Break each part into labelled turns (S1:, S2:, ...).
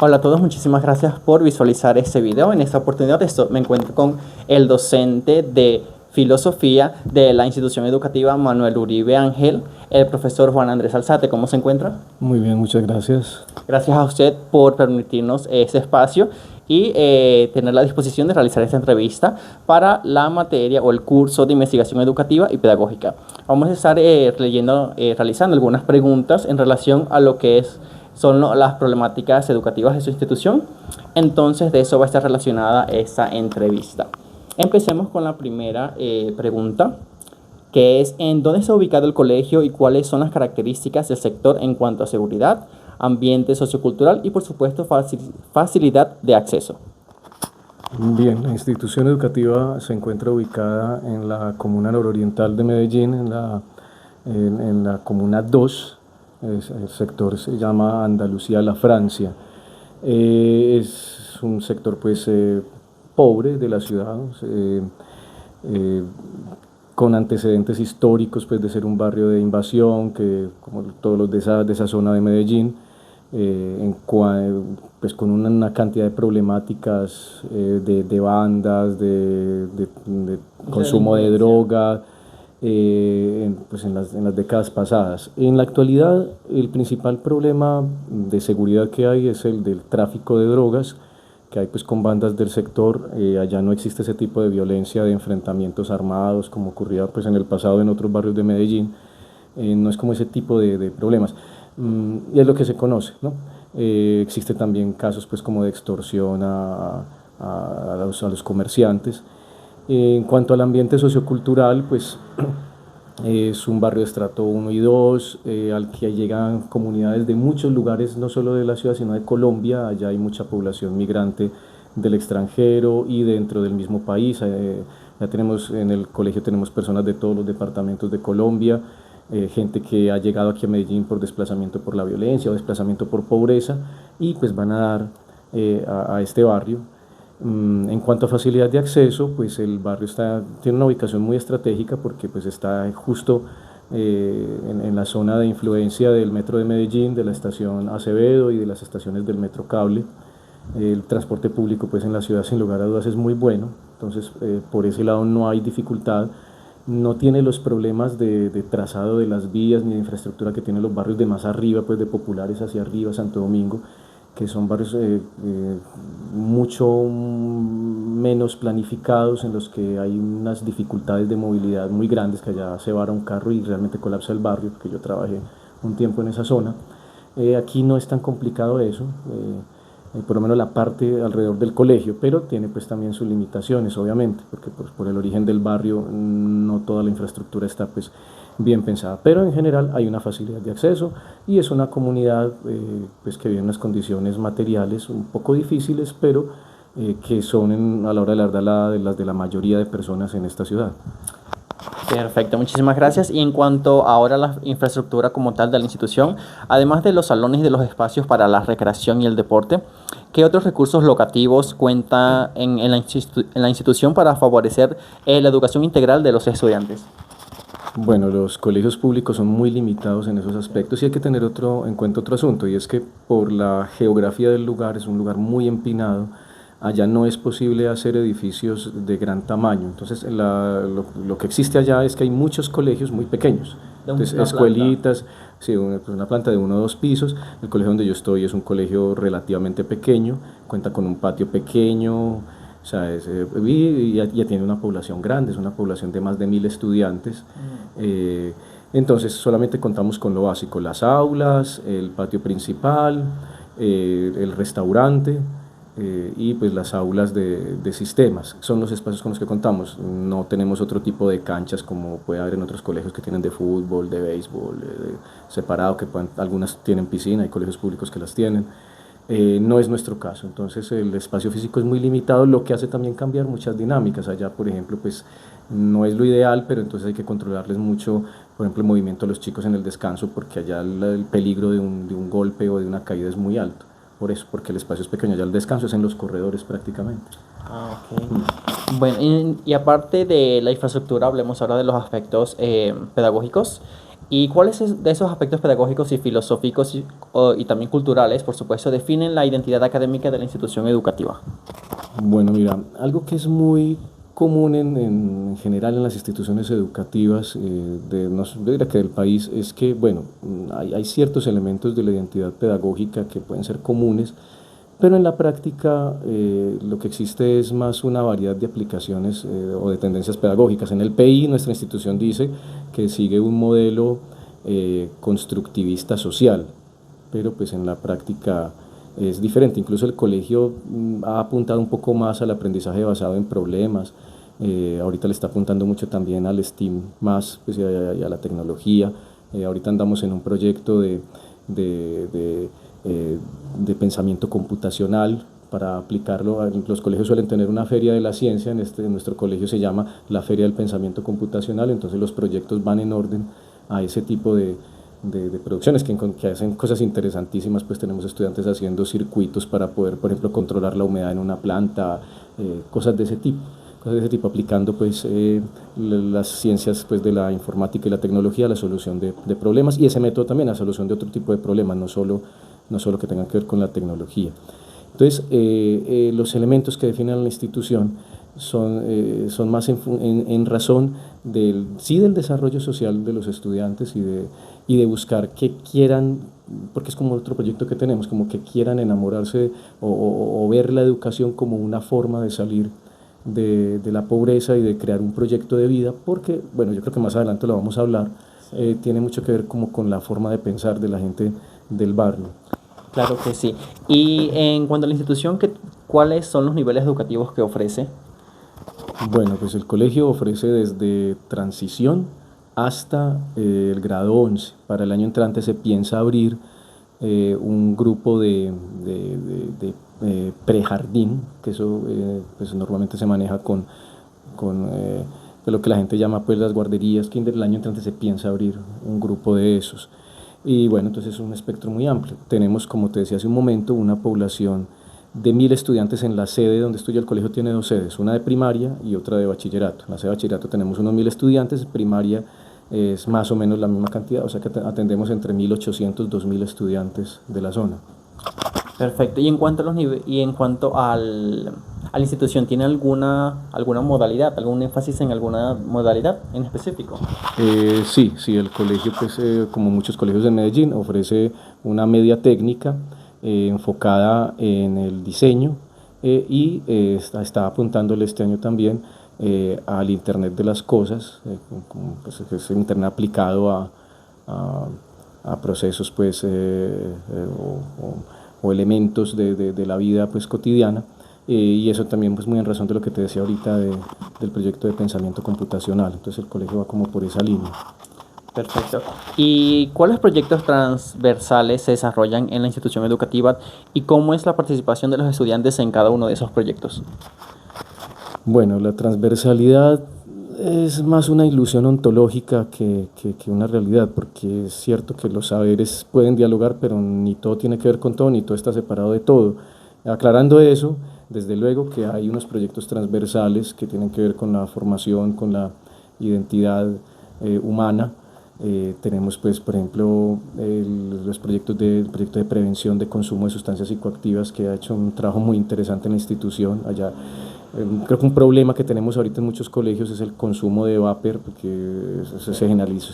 S1: Hola a todos, muchísimas gracias por visualizar este video. En esta oportunidad me encuentro con el docente de filosofía de la institución educativa Manuel Uribe Ángel, el profesor Juan Andrés Alzate. ¿Cómo se encuentra?
S2: Muy bien, muchas gracias.
S1: Gracias a usted por permitirnos ese espacio y tener la disposición de realizar esta entrevista para la materia o el curso de investigación educativa y pedagógica. Vamos a estar realizando algunas preguntas en relación a lo que son las problemáticas educativas de su institución. Entonces, de eso va a estar relacionada esta entrevista. Empecemos con la primera pregunta, que es: ¿en dónde está ubicado el colegio y cuáles son las características del sector en cuanto a seguridad, ambiente sociocultural y, por supuesto, facilidad de acceso?
S2: Bien, la institución educativa se encuentra ubicada en la comuna nororiental de Medellín, en la comuna 2. El sector se llama Andalucía La Francia. Es un sector pues pobre de la ciudad, con antecedentes históricos pues de ser un barrio de invasión, que como todos los de esa zona de Medellín, pues con una cantidad de problemáticas de bandas, de consumo de droga, pues en las décadas pasadas. En la actualidad, el principal problema de seguridad que hay es el del tráfico de drogas, que hay pues con bandas del sector. Allá no existe ese tipo de violencia, de enfrentamientos armados como ocurría pues en el pasado en otros barrios de Medellín. No es como ese tipo de problemas, y es lo que se conoce, ¿no? Existe también casos pues como de extorsión a los comerciantes. En cuanto al ambiente sociocultural, pues es un barrio de estrato 1 y 2, al que llegan comunidades de muchos lugares, no solo de la ciudad, sino de Colombia. Allá hay mucha población migrante del extranjero y dentro del mismo país. Ya tenemos, en el colegio tenemos personas de todos los departamentos de Colombia, gente que ha llegado aquí a Medellín por desplazamiento por la violencia o desplazamiento por pobreza, y pues van a dar a este barrio. En cuanto a facilidad de acceso, pues el barrio tiene una ubicación muy estratégica porque pues está justo en la zona de influencia del metro de Medellín, de la estación Acevedo y de las estaciones del metro Cable. El transporte público pues en la ciudad sin lugar a dudas es muy bueno, entonces por ese lado no hay dificultad. No tiene los problemas de trazado de las vías ni de infraestructura que tienen los barrios de más arriba, pues de Populares hacia arriba, Santo Domingo, que son barrios mucho menos planificados, en los que hay unas dificultades de movilidad muy grandes, que allá se vara un carro y realmente colapsa el barrio, porque yo trabajé un tiempo en esa zona. Aquí no es tan complicado eso, por lo menos la parte alrededor del colegio, pero tiene pues también sus limitaciones, obviamente, porque pues, por el origen del barrio no toda la infraestructura está pues bien pensada, pero en general hay una facilidad de acceso y es una comunidad pues que vive en unas condiciones materiales un poco difíciles, pero que son a la hora de la verdad las de la mayoría de personas en esta ciudad.
S1: Perfecto, muchísimas gracias. Y en cuanto ahora a la infraestructura como tal de la institución, además de los salones y de los espacios para la recreación y el deporte, ¿qué otros recursos locativos cuenta en la institución para favorecer la educación integral de los estudiantes?
S2: Bueno, los colegios públicos son muy limitados en esos aspectos, y hay que tener en cuenta otro asunto, y es que por la geografía del lugar, es un lugar muy empinado. Allá no es posible hacer edificios de gran tamaño. Entonces lo que existe allá es que hay muchos colegios muy pequeños. Entonces, escuelitas, sí, una planta de 1 o 2 pisos. El colegio donde yo estoy es un colegio relativamente pequeño, cuenta con un patio pequeño, o sea, y ya tiene una población grande, es una población de más de 1000 estudiantes. Entonces solamente contamos con lo básico: las aulas, el patio principal, el restaurante, y pues las aulas de sistemas. Son los espacios con los que contamos. No tenemos otro tipo de canchas como puede haber en otros colegios que tienen de fútbol, de béisbol, separado, que algunas tienen piscina, hay colegios públicos que las tienen. No es nuestro caso, entonces el espacio físico es muy limitado, lo que hace también cambiar muchas dinámicas. Allá, por ejemplo, pues no es lo ideal, pero entonces hay que controlarles mucho, por ejemplo, el movimiento de los chicos en el descanso, porque allá el peligro de un golpe o de una caída es muy alto. Por eso, porque el espacio es pequeño, ya el descanso es en los corredores prácticamente.
S1: Okay. Bueno, y aparte de la infraestructura, hablemos ahora de los aspectos pedagógicos. ¿Y cuáles de esos aspectos pedagógicos y filosóficos y también culturales, por supuesto, definen la identidad académica de la institución educativa?
S2: Bueno, mira, algo que es muy común en general en las instituciones educativas yo diría que del país es que, bueno, hay ciertos elementos de la identidad pedagógica que pueden ser comunes, pero en la práctica lo que existe es más una variedad de aplicaciones o de tendencias pedagógicas. En el PI nuestra institución dice que sigue un modelo constructivista social, pero pues en la práctica es diferente. Incluso el colegio ha apuntado un poco más al aprendizaje basado en problemas. Ahorita le está apuntando mucho también al STEAM más pues, y a la tecnología. Ahorita andamos en un proyecto de, de, de pensamiento computacional para aplicarlo. Los colegios suelen tener una feria de la ciencia, en nuestro colegio se llama la Feria del Pensamiento Computacional, entonces los proyectos van en orden a ese tipo de producciones que hacen cosas interesantísimas. Pues tenemos estudiantes haciendo circuitos para poder, por ejemplo, controlar la humedad en una planta, cosas de ese tipo, aplicando pues las ciencias pues de la informática y la tecnología a la solución de problemas, y ese método también a la solución de otro tipo de problemas, no solo que tengan que ver con la tecnología. Entonces, los elementos que definen a la institución son más en razón del desarrollo social de los estudiantes y de buscar que quieran, porque es como otro proyecto que tenemos, como que quieran enamorarse o ver la educación como una forma de salir de la pobreza y de crear un proyecto de vida, porque, bueno, yo creo que más adelante lo vamos a hablar, tiene mucho que ver como con la forma de pensar de la gente del barrio.
S1: Claro que sí. Y en cuanto a la institución, ¿cuáles son los niveles educativos que ofrece?
S2: Bueno, pues el colegio ofrece desde transición hasta el grado 11. Para el año entrante se piensa abrir un grupo de prejardín, que eso pues normalmente se maneja con lo que la gente llama pues las guarderías kinder. El año entrante se piensa abrir un grupo de esos. Y bueno, entonces es un espectro muy amplio. Tenemos, como te decía hace un momento, una población de 1000 estudiantes en la sede donde estudia el colegio. Tiene dos sedes, una de primaria y otra de bachillerato. En la sede de bachillerato tenemos unos 1000 estudiantes, primaria es más o menos la misma cantidad, o sea que atendemos entre 1800 y 2000 estudiantes de la zona.
S1: Perfecto. Y en cuanto a a la institución, ¿tiene alguna modalidad, algún énfasis en alguna modalidad en específico?
S2: Sí, el colegio, pues, como muchos colegios de Medellín, ofrece una media técnica enfocada en el diseño está apuntándole este año también al Internet de las cosas, pues, que es el Internet aplicado a procesos pues, o elementos de la vida pues, cotidiana. Y eso también pues muy en razón de lo que te decía ahorita del proyecto de pensamiento computacional. Entonces el colegio va como por esa línea.
S1: Perfecto. ¿Y cuáles proyectos transversales se desarrollan en la institución educativa y cómo es la participación de los estudiantes en cada uno de esos proyectos?
S2: Bueno, la transversalidad es más una ilusión ontológica que una realidad, porque es cierto que los saberes pueden dialogar, pero ni todo tiene que ver con todo, ni todo está separado de todo. Aclarando eso, desde luego que hay unos proyectos transversales que tienen que ver con la formación, con la identidad humana. Tenemos, pues, por ejemplo, el proyecto de prevención de consumo de sustancias psicoactivas, que ha hecho un trabajo muy interesante en la institución. Allá, creo que un problema que tenemos ahorita en muchos colegios es el consumo de vapor, porque se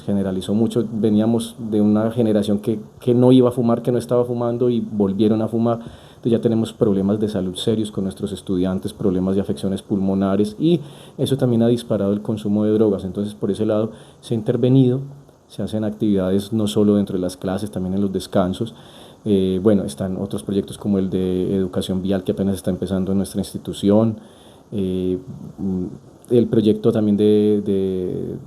S2: generalizó mucho. Veníamos de una generación que no iba a fumar, que no estaba fumando, y volvieron a fumar. Entonces ya tenemos problemas de salud serios con nuestros estudiantes, problemas de afecciones pulmonares, y eso también ha disparado el consumo de drogas. Entonces por ese lado se ha intervenido, se hacen actividades no solo dentro de las clases, también en los descansos. Bueno, están otros proyectos como el de educación vial, que apenas está empezando en nuestra institución. El proyecto también de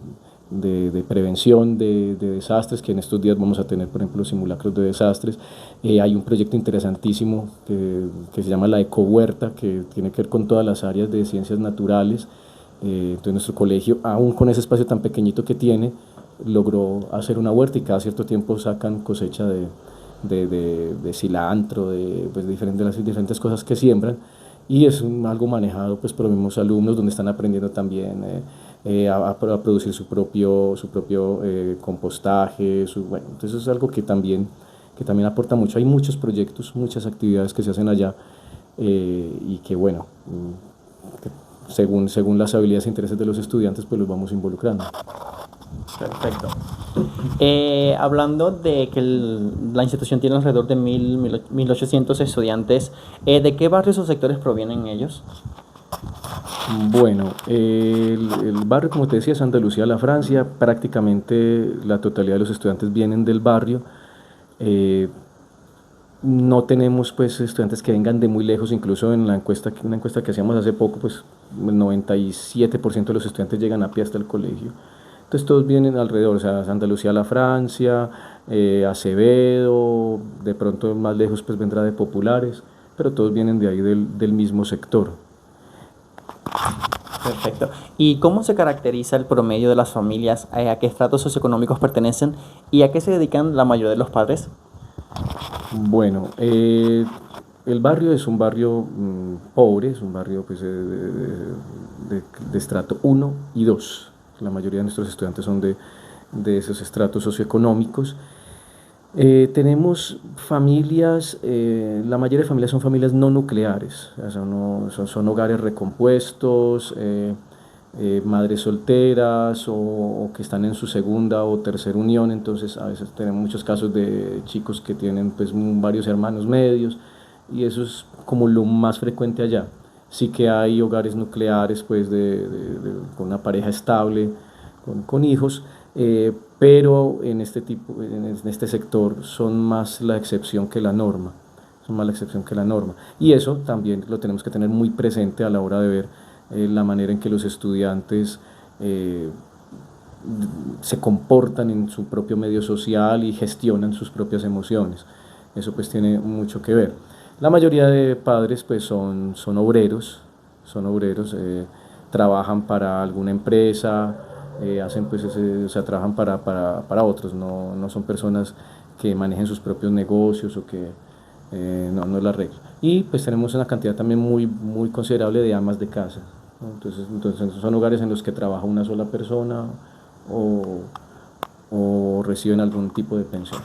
S2: prevención de desastres, que en estos días vamos a tener, por ejemplo, simulacros de desastres. Hay un proyecto interesantísimo que se llama la Ecohuerta, que tiene que ver con todas las áreas de ciencias naturales. Entonces nuestro colegio, aún con ese espacio tan pequeñito que tiene, logró hacer una huerta, y cada cierto tiempo sacan cosecha de cilantro, pues, de las diferentes cosas que siembran, y es algo manejado pues, por los mismos alumnos, donde están aprendiendo también a producir su propio compostaje, bueno, entonces es algo que también aporta mucho. Hay muchos proyectos, muchas actividades que se hacen allá y que bueno, según las habilidades e intereses de los estudiantes, pues los vamos involucrando.
S1: Perfecto. Hablando de que la institución tiene alrededor de 1.800 estudiantes, ¿de qué barrios o sectores provienen ellos?
S2: Bueno, el barrio, como te decía, es Andalucía La Francia. Prácticamente la totalidad de los estudiantes vienen del barrio. No tenemos pues estudiantes que vengan de muy lejos, incluso en una encuesta que hacíamos hace poco, pues el 97% de los estudiantes llegan a pie hasta el colegio. Entonces todos vienen alrededor, o sea, Andalucía La Francia, Acevedo, de pronto más lejos pues vendrá de Populares, pero todos vienen de ahí del mismo sector.
S1: Perfecto. ¿Y cómo se caracteriza el promedio de las familias? ¿A qué estratos socioeconómicos pertenecen? ¿Y a qué se dedican la mayoría de los padres?
S2: Bueno, el barrio es un barrio pobre, es un barrio pues, de estrato 1 y 2. La mayoría de nuestros estudiantes son de esos estratos socioeconómicos. Tenemos familias, la mayoría de familias son familias no nucleares, o sea, son hogares recompuestos, madres solteras o que están en su segunda o tercera unión. Entonces a veces tenemos muchos casos de chicos que tienen pues varios hermanos medios y eso es como lo más frecuente allá. Sí que hay hogares nucleares pues con una pareja estable, con hijos, pero en este sector son más la excepción que la norma, y eso también lo tenemos que tener muy presente a la hora de ver la manera en que los estudiantes se comportan en su propio medio social y gestionan sus propias emociones. Eso pues tiene mucho que ver. La mayoría de padres pues son obreros, trabajan para alguna empresa, hacen pues o sea, trabajan para otros, no son personas que manejen sus propios negocios o que no es la regla. Y pues tenemos una cantidad también muy considerable de amas de casa, ¿no? Entonces son hogares en los que trabaja una sola persona o reciben algún tipo de pensión.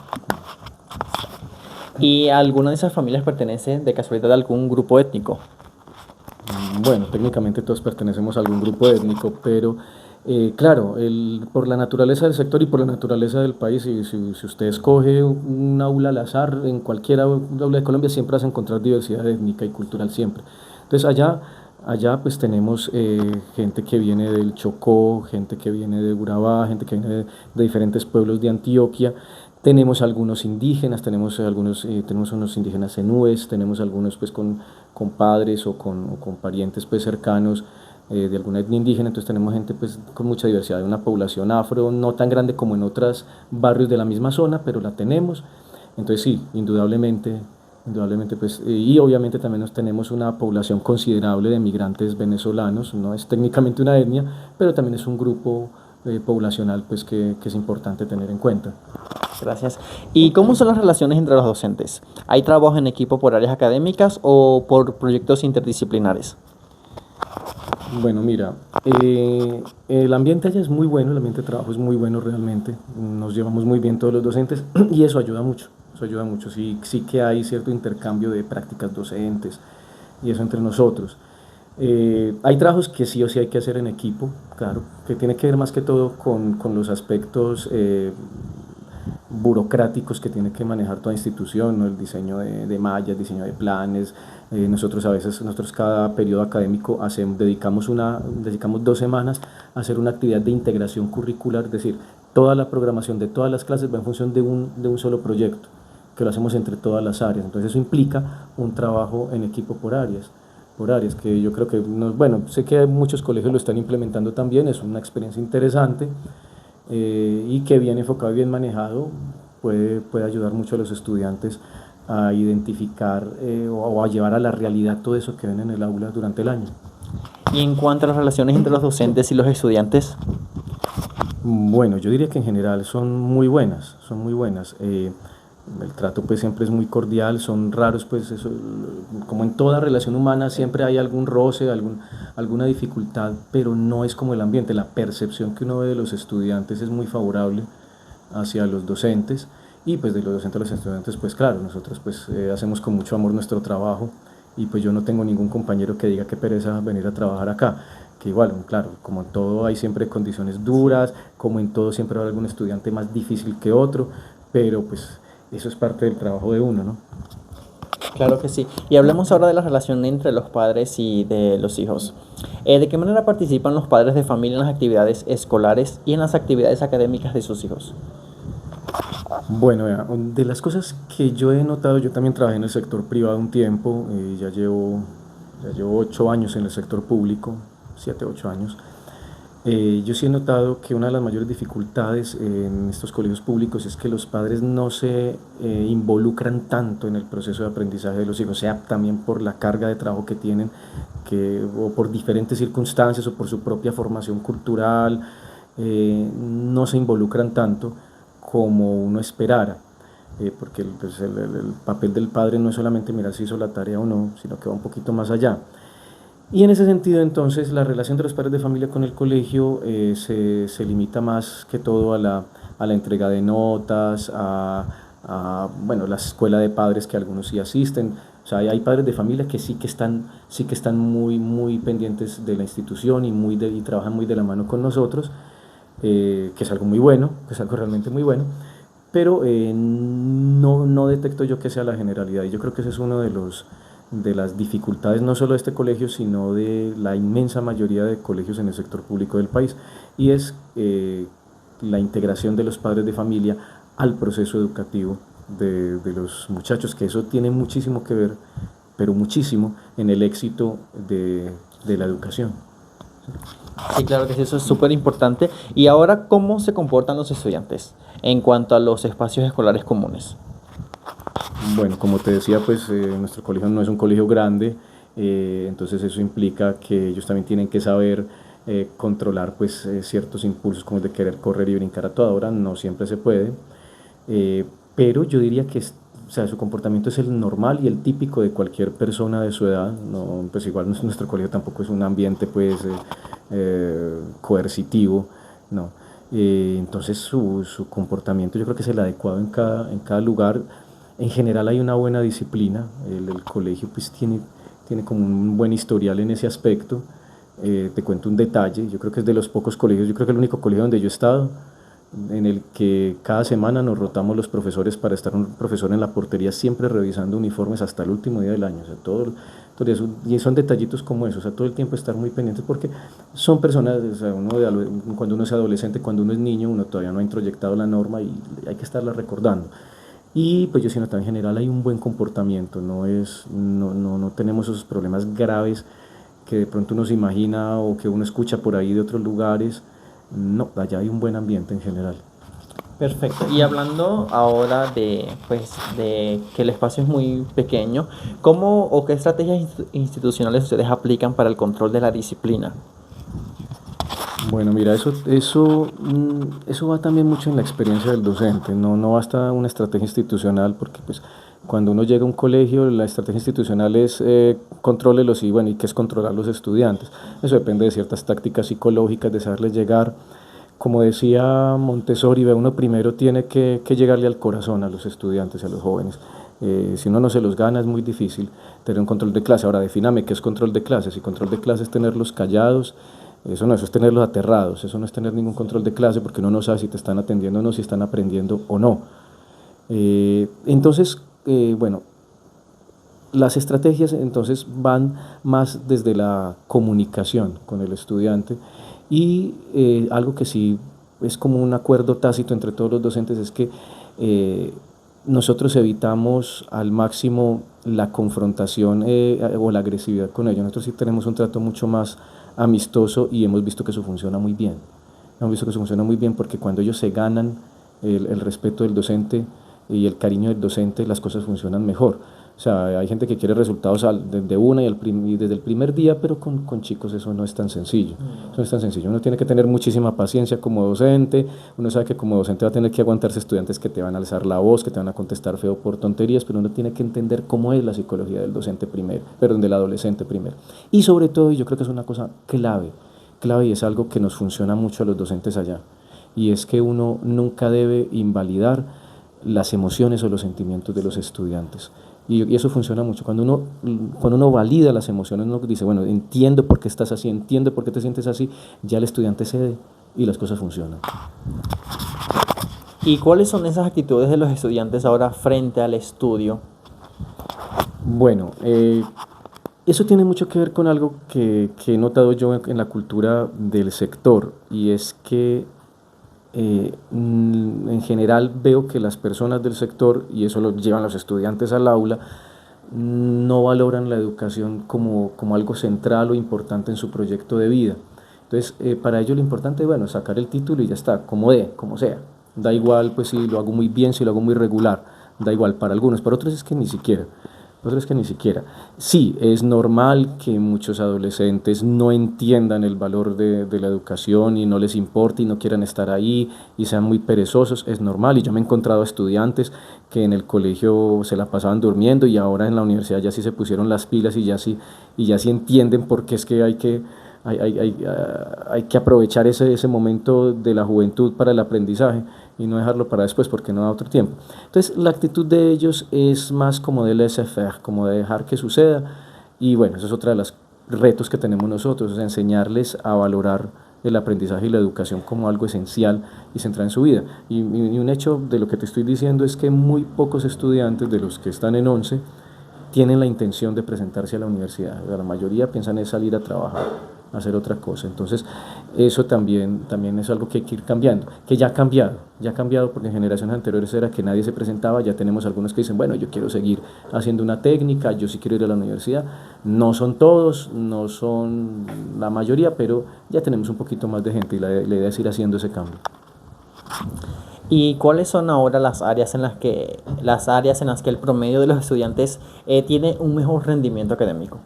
S1: ¿Y alguna de esas familias pertenece de casualidad a algún grupo étnico?
S2: Bueno, técnicamente todos pertenecemos a algún grupo étnico, pero claro, por la naturaleza del sector y por la naturaleza del país, si usted escoge un aula al azar, en cualquier aula de Colombia siempre vas a encontrar diversidad étnica y cultural siempre. Entonces allá pues tenemos gente que viene del Chocó, gente que viene de Urabá, gente que viene de diferentes pueblos de Antioquia. Tenemos algunos indígenas, tenemos unos indígenas zenúes, tenemos algunos pues con padres o con parientes pues cercanos de alguna etnia indígena. Entonces tenemos gente pues con mucha diversidad, de una población afro, no tan grande como en otros barrios de la misma zona, pero la tenemos. Entonces sí, indudablemente pues, y obviamente también tenemos una población considerable de migrantes venezolanos. No es técnicamente una etnia, pero también es un grupo poblacional pues que es importante tener en cuenta.
S1: Gracias. ¿Y cómo son las relaciones entre los docentes? ¿Hay trabajo en equipo por áreas académicas o por proyectos interdisciplinares?
S2: Bueno, mira, el ambiente allá es muy bueno, el ambiente de trabajo es muy bueno realmente, nos llevamos muy bien todos los docentes y eso ayuda mucho, sí que hay cierto intercambio de prácticas docentes y eso entre nosotros. Hay trabajos que sí o sí hay que hacer en equipo, claro, que tiene que ver más que todo con los aspectos burocráticos que tiene que manejar toda institución, ¿no? El diseño de mallas, diseño de planes. Nosotros cada periodo académico dedicamos 2 semanas a hacer una actividad de integración curricular, es decir, toda la programación de todas las clases va en función de un solo proyecto, que lo hacemos entre todas las áreas. Entonces eso implica un trabajo en equipo por áreas, que yo creo que, bueno, sé que muchos colegios lo están implementando también, es una experiencia interesante. Y que bien enfocado y bien manejado puede ayudar mucho a los estudiantes a identificar o a llevar a la realidad todo eso que ven en el aula durante el año.
S1: Y en cuanto a las relaciones entre los docentes y los estudiantes,
S2: bueno, yo diría que en general son muy buenas. el trato pues siempre es muy cordial, son raros pues eso, como en toda relación humana siempre hay algún roce, alguna dificultad, pero no es como el ambiente, la percepción que uno ve de los estudiantes es muy favorable hacia los docentes, y pues de los docentes a los estudiantes pues claro, nosotros pues hacemos con mucho amor nuestro trabajo, y pues yo no tengo ningún compañero que diga que pereza venir a trabajar acá, que igual, claro, como en todo hay siempre condiciones duras, como en todo siempre hay algún estudiante más difícil que otro, pero pues eso es parte del trabajo de uno, ¿no?
S1: Claro que sí. Y hablemos ahora de la relación entre los padres y de los hijos. ¿De qué manera participan los padres de familia en las actividades escolares y en las actividades académicas de sus hijos?
S2: Bueno, de las cosas que yo he notado, yo también trabajé en el sector privado un tiempo, ya llevo 8 años en el sector público, 7, 8 años. Yo sí he notado que una de las mayores dificultades en estos colegios públicos es que los padres no se involucran tanto en el proceso de aprendizaje de los hijos, sea también por la carga de trabajo que tienen, o por diferentes circunstancias, o por su propia formación cultural, no se involucran tanto como uno esperara, porque pues, el papel del padre no es solamente mirar si hizo la tarea o no, sino que va un poquito más allá. Y en ese sentido, entonces, la relación de los padres de familia con el colegio se limita más que todo a la entrega de notas, bueno, la escuela de padres que algunos sí asisten. O sea, hay padres de familia que sí que están muy, muy pendientes de la institución y trabajan muy de la mano con nosotros, que es algo muy bueno, que es algo realmente muy bueno, pero no detecto yo que sea la generalidad, y yo creo que ese es uno de las dificultades no solo de este colegio, sino de la inmensa mayoría de colegios en el sector público del país, y es la integración de los padres de familia al proceso educativo de los muchachos, que eso tiene muchísimo que ver, pero muchísimo, en el éxito de la educación.
S1: Sí, claro que sí, eso es súper importante. Y ahora, ¿cómo se comportan los estudiantes en cuanto a los espacios escolares comunes?
S2: Bueno, como te decía, pues nuestro colegio no es un colegio grande, entonces eso implica que ellos también tienen que saber controlar pues ciertos impulsos como el de querer correr y brincar a toda hora, no siempre se puede, pero yo diría que o sea, su comportamiento es el normal y el típico de cualquier persona de su edad, no, pues igual nuestro colegio tampoco es un ambiente pues coercitivo, no. Entonces su comportamiento yo creo que es el adecuado en cada lugar. En general hay una buena disciplina, el colegio pues tiene como un buen historial en ese aspecto. Te cuento un detalle, yo creo que es de los pocos colegios, yo creo que el único colegio donde yo he estado, en el que cada semana nos rotamos los profesores para estar un profesor en la portería siempre revisando uniformes hasta el último día del año, o sea, y son detallitos como eso, o sea, todo el tiempo estar muy pendientes porque son personas, o sea, cuando uno es adolescente, cuando uno es niño, uno todavía no ha introyectado la norma y hay que estarla recordando. Y pues yo siento que en general hay un buen comportamiento, no tenemos esos problemas graves que de pronto uno se imagina o que uno escucha por ahí de otros lugares. No, allá hay un buen ambiente en general.
S1: Perfecto. Y hablando ahora pues, de que el espacio es muy pequeño, ¿cómo o qué estrategias institucionales ustedes aplican para el control de la disciplina?
S2: Bueno, mira, eso va también mucho en la experiencia del docente, no basta una estrategia institucional porque pues cuando uno llega a un colegio la estrategia institucional es contrólelos y bueno, ¿y qué es controlar los estudiantes? Eso depende de ciertas tácticas psicológicas, de saberles llegar. Como decía Montessori, uno primero tiene que llegarle al corazón a los estudiantes, a los jóvenes. Si uno no se los gana es muy difícil tener un control de clase. Ahora, defíname qué es control de clase. Si control de clase es tenerlos callados, eso es tenerlos aterrados, eso no es tener ningún control de clase porque uno no sabe si te están atendiendo o no, si están aprendiendo o no. Entonces, bueno, las estrategias entonces van más desde la comunicación con el estudiante y algo que sí es como un acuerdo tácito entre todos los docentes es que nosotros evitamos al máximo la confrontación o la agresividad con ellos. Nosotros sí tenemos un trato mucho más amistoso y hemos visto que eso funciona muy bien. Hemos visto que eso funciona muy bien porque cuando ellos se ganan el respeto del docente y el cariño del docente, las cosas funcionan mejor. O sea, hay gente que quiere resultados de una y desde el primer día, pero con chicos eso no es tan sencillo. Eso no es tan sencillo. Uno tiene que tener muchísima paciencia como docente. Uno sabe que como docente va a tener que aguantarse estudiantes que te van a alzar la voz, que te van a contestar feo por tonterías, pero uno tiene que entender cómo es la psicología del docente primero, perdón, del adolescente primero. Y sobre todo, y yo creo que es una cosa clave y es algo que nos funciona mucho a los docentes allá, y es que uno nunca debe invalidar las emociones o los sentimientos de los estudiantes. Y eso funciona mucho. Cuando uno valida las emociones, uno dice, bueno, entiendo por qué estás así, entiendo por qué te sientes así, ya el estudiante cede y las cosas funcionan.
S1: ¿Y cuáles son esas actitudes de los estudiantes ahora frente al estudio?
S2: Bueno, eso tiene mucho que ver con algo que he notado yo en la cultura del sector, y es que en general veo que las personas del sector, y eso lo llevan los estudiantes al aula, no valoran la educación como algo central o importante en su proyecto de vida. Entonces, para ellos lo importante es, bueno, sacar el título y ya está, como sea. Da igual pues si lo hago muy bien, si lo hago muy regular, da igual para algunos, para otros es que ni siquiera. Sí, es normal que muchos adolescentes no entiendan el valor de la educación y no les importe y no quieran estar ahí y sean muy perezosos, es normal. Y yo me he encontrado estudiantes que en el colegio se la pasaban durmiendo y ahora en la universidad ya sí se pusieron las pilas y ya sí entienden por qué es que hay que aprovechar ese momento de la juventud para el aprendizaje y no dejarlo para después porque no da otro tiempo. Entonces la actitud de ellos es más como de laissez-faire, como de dejar que suceda, y bueno, eso es otra de los retos que tenemos nosotros, es enseñarles a valorar el aprendizaje y la educación como algo esencial y central en su vida. Y un hecho de lo que te estoy diciendo es que muy pocos estudiantes de los que están en 11 tienen la intención de presentarse a la universidad. La mayoría piensan en salir a trabajar, a hacer otra cosa. Entonces, eso también es algo que hay que ir cambiando, que ya ha cambiado porque en generaciones anteriores era que nadie se presentaba, ya tenemos algunos que dicen, bueno, yo quiero seguir haciendo una técnica, yo sí quiero ir a la universidad. No son todos, no son la mayoría, pero ya tenemos un poquito más de gente y la idea es ir haciendo ese cambio.
S1: ¿Y cuáles son ahora las áreas en las que el promedio de los estudiantes tiene un mejor rendimiento académico?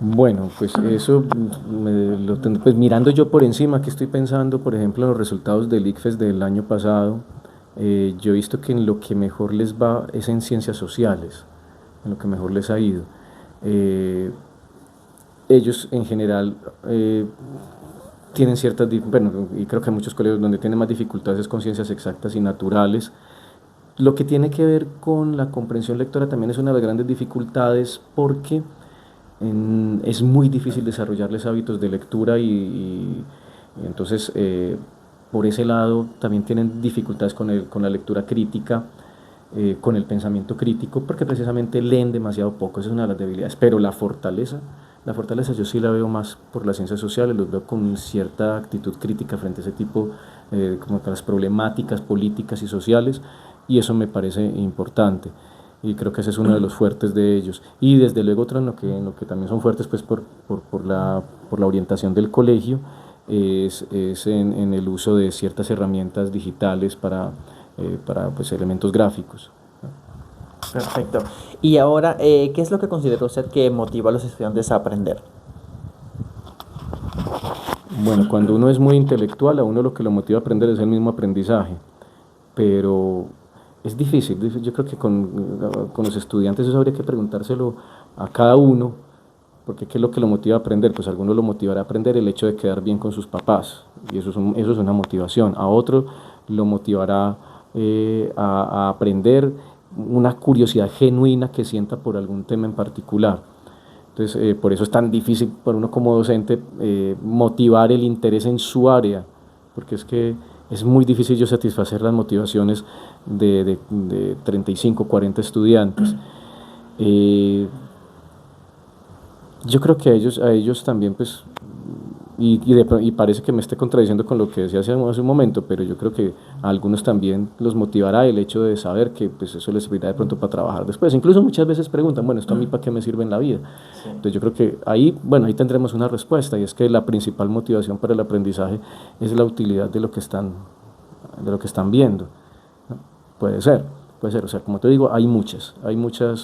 S2: Bueno, pues eso pues mirando yo por encima, que estoy pensando, por ejemplo, en los resultados del ICFES del año pasado, yo he visto que en lo que mejor les va es en ciencias sociales, en lo que mejor les ha ido. Ellos en general tienen ciertas, bueno, y creo que muchos colegios donde tienen más dificultades es con ciencias exactas y naturales. Lo que tiene que ver con la comprensión lectora también es una de las grandes dificultades porque es muy difícil desarrollarles hábitos de lectura y entonces por ese lado también tienen dificultades con la lectura crítica, con el pensamiento crítico, porque precisamente leen demasiado poco. Esa es una de las debilidades, pero la fortaleza yo sí la veo más por las ciencias sociales, los veo con cierta actitud crítica frente a ese tipo como que las problemáticas políticas y sociales, y eso me parece importante. Y creo que ese es uno de los fuertes de ellos. Y desde luego otro en lo que también son fuertes pues por la orientación del colegio es en el uso de ciertas herramientas digitales para pues, elementos gráficos.
S1: Perfecto. Y ahora, ¿qué es lo que considera usted que motiva a los estudiantes a aprender?
S2: Bueno, cuando uno es muy intelectual, a uno lo que lo motiva a aprender es el mismo aprendizaje, pero es difícil. Yo creo que con los estudiantes eso habría que preguntárselo a cada uno, porque ¿qué es lo que lo motiva a aprender? Pues a algunos lo motivará a aprender el hecho de quedar bien con sus papás, y eso es una motivación. A otro lo motivará a aprender una curiosidad genuina que sienta por algún tema en particular. Entonces, por eso es tan difícil para uno como docente motivar el interés en su área, porque es que es muy difícil yo satisfacer las motivaciones de 35, 40 estudiantes. Yo creo que a ellos también, pues, y parece que me esté contradiciendo con lo que decía hace un momento, pero yo creo que a algunos también los motivará el hecho de saber que pues, eso les servirá de pronto para trabajar después. Incluso muchas veces preguntan, bueno, ¿esto a mí para qué me sirve en la vida? Sí. Entonces yo creo que ahí tendremos una respuesta, y es que la principal motivación para el aprendizaje es la utilidad de lo que están viendo, ¿no? Puede ser. puede ser, o sea, como te digo, hay muchas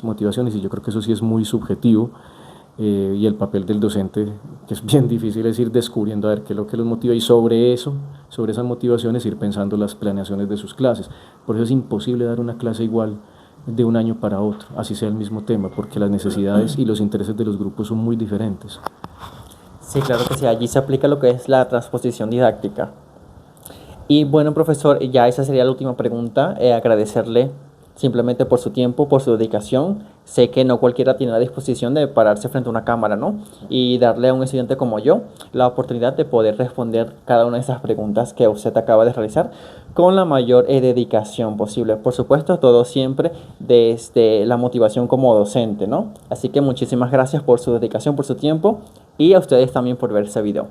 S2: motivaciones y yo creo que eso sí es muy subjetivo. Y el papel del docente, que es bien difícil, es ir descubriendo a ver qué es lo que los motiva y sobre eso, sobre esas motivaciones, ir pensando las planeaciones de sus clases. Por eso es imposible dar una clase igual de un año para otro, así sea el mismo tema, porque las necesidades y los intereses de los grupos son muy diferentes.
S1: Sí, claro que sí, allí se aplica lo que es la transposición didáctica. Y bueno, profesor, ya esa sería la última pregunta. Agradecerle simplemente por su tiempo, por su dedicación. Sé que no cualquiera tiene la disposición de pararse frente a una cámara, ¿no? Y darle a un estudiante como yo la oportunidad de poder responder cada una de esas preguntas que usted acaba de realizar con la mayor dedicación posible. Por supuesto, todo siempre desde la motivación como docente, ¿no? Así que muchísimas gracias por su dedicación, por su tiempo y a ustedes también por ver ese video.